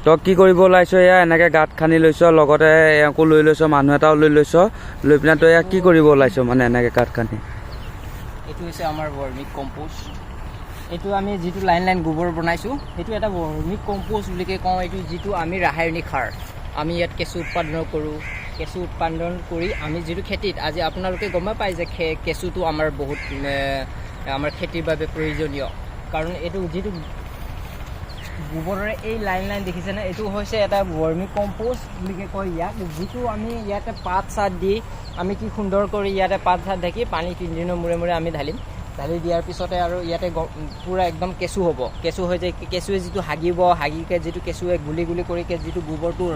তই কি কৰিব ওলাইছ এয়া এনেকৈ গাঁত খান্দি লৈছ লগতে এওঁকো লৈ লৈছ মানুহ এটাও লৈ লৈছ লৈ পিনে তই এয়া কি কৰিব ওলাইছ মানে এনেকৈ গাঁত খান্দি এইটো হৈছে আমাৰ ভাৰ্মি কম্পোষ্ট এইটো আমি যিটো লাইন লাইন গোবৰ বনাইছোঁ সেইটো এটা ভাৰ্মি কম্পোষ্ট বুলিকে কওঁ এইটো যিটো আমি ৰাসায়নিক সাৰ আমি ইয়াত কেঁচু উৎপাদন কৰোঁ কেঁচু উৎপাদন কৰি আমি যিটো খেতিত আজি আপোনালোকে গমে পায় যে কেঁচুটো আমাৰ বহুত আমাৰ খেতিৰ বাবে প্ৰয়োজনীয় কাৰণ এইটো যিটো গোবৰেৰে এই লাইন লাইন দেখিছেনে এইটো হৈছে এটা ভাৰ্মি কম্পোষ্ট বুলিকে কয় ইয়াক যিটো আমি ইয়াতে পাত চাত দি আমি কি সুন্দৰ কৰি ইয়াতে পাত চাত ঢাকি পানী 3 দিনৰ মূৰে মূৰে আমি ঢালি দিয়াৰ পিছতে আৰু ইয়াতে পূৰা একদম কেঁচু হ'ব কেঁচু হৈ যায় কেঁচুৱে যিটো হাগিব হাগিকে যিটো কেঁচুৱে গুলি গুলি কৰি যিটো গোবৰটোৰ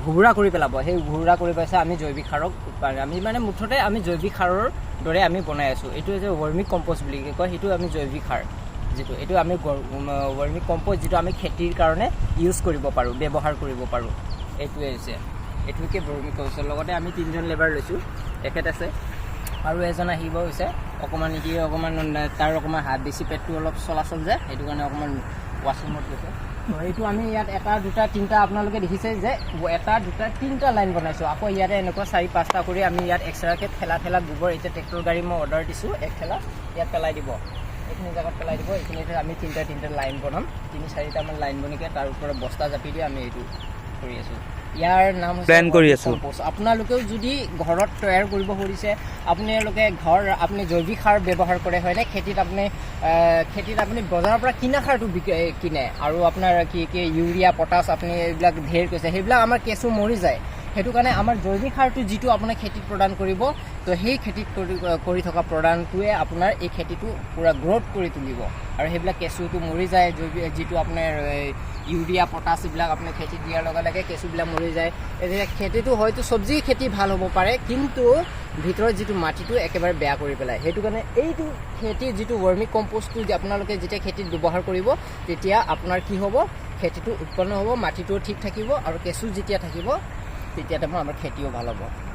ঘুৰা কৰি পেলাব সেই ঘুৰা কৰি পাইছে আমি জৈৱিক সাৰক আমি মানে মুঠতে আমি জৈৱিক সাৰৰ দৰে আমি বনাই আছোঁ এইটো যে ভাৰ্মি কম্পোষ্ট বুলি কয় সেইটো আমি জৈৱিক সাৰ যিটো এইটো আমি ভাৰ্মি কম্পোষ্ট যিটো আমি খেতিৰ কাৰণে ইউজ কৰিব পাৰোঁ ব্যৱহাৰ কৰিব পাৰোঁ এইটোৱে হৈছে এইটোকে ভাৰ্মি কম্পোষ্টৰ লগতে আমি 3জন লেবাৰ লৈছোঁ তেখেত আছে আৰু এজন আহিব হৈছে অকণমান নেকি অকণমান তাৰ অকণমান হাত বেছি পেটটো অলপ চলাচল যায় সেইটো কাৰণে অকণমান ৱাশ্ৰুমত গৈছে এইটো আমি ইয়াত 1 2 3টা আপোনালোকে দেখিছে যে 1 2 3টা লাইন বনাইছোঁ আকৌ ইয়াতে এনেকুৱা 4 5টা কৰি আমি ইয়াত এক্সট্ৰাকৈ ঠেলা গোবৰ এতিয়া ট্ৰেক্টৰ গাড়ী মই অৰ্ডাৰ দিছোঁ এক ঠেলা ইয়াত পেলাই দিব এইখিনি জেগাত পেলাই দিব এইখিনিতে আমি 3টা লাইন বনাম 3-4টামান লাইন বনিকে তাৰ ওপৰত বস্তা জাপি দি আমি এইটো কৰি আছোঁ ইয়াৰ নাম প্লেন কৰি আছোঁ আপোনালোকেও যদি ঘৰত তৈয়াৰ কৰিব খুজিছে আপোনালোকে আপুনি জৈৱিক সাৰ ব্যৱহাৰ কৰে হয়নে খেতিত আপুনি বজাৰৰ পৰা কিনা সাৰটো কিনে আৰু আপোনাৰ কি ইউৰিয়া পটাছ আপুনি এইবিলাক ঢেৰ কৈছে সেইবিলাক আমাৰ কেঁচু মৰি যায় সেইটো কাৰণে আমাৰ জৈৱিক সাৰটো যিটো আপোনাৰ খেতিত প্ৰদান কৰিব তো সেই খেতিত কৰি থকা প্ৰদানটোৱে আপোনাৰ এই খেতিটো পূৰা গ্ৰ'থ কৰি তুলিব আৰু সেইবিলাক কেঁচুটো মৰি যায় যিটো আপোনাৰ ইউৰিয়া পটাছ এইবিলাক আপোনাৰ খেতিত দিয়াৰ লগে লগে কেঁচুবিলাক মৰি যায় এতিয়া খেতিটো হয়তো চব্জি খেতি ভাল হ'ব পাৰে কিন্তু ভিতৰত যিটো মাটিটো একেবাৰে বেয়া কৰি পেলায় সেইটো কাৰণে এইটো খেতিৰ যিটো ভাৰ্মি কম্পোষ্টটো আপোনালোকে যেতিয়া খেতিত ব্যৱহাৰ কৰিব তেতিয়া আপোনাৰ কি হ'ব খেতিটো উৎপন্ন হ'ব মাটিটোও ঠিক থাকিব আৰু কেঁচু যেতিয়া থাকিব তেতিয়া আমাৰ খেতিও ভাল হ'ব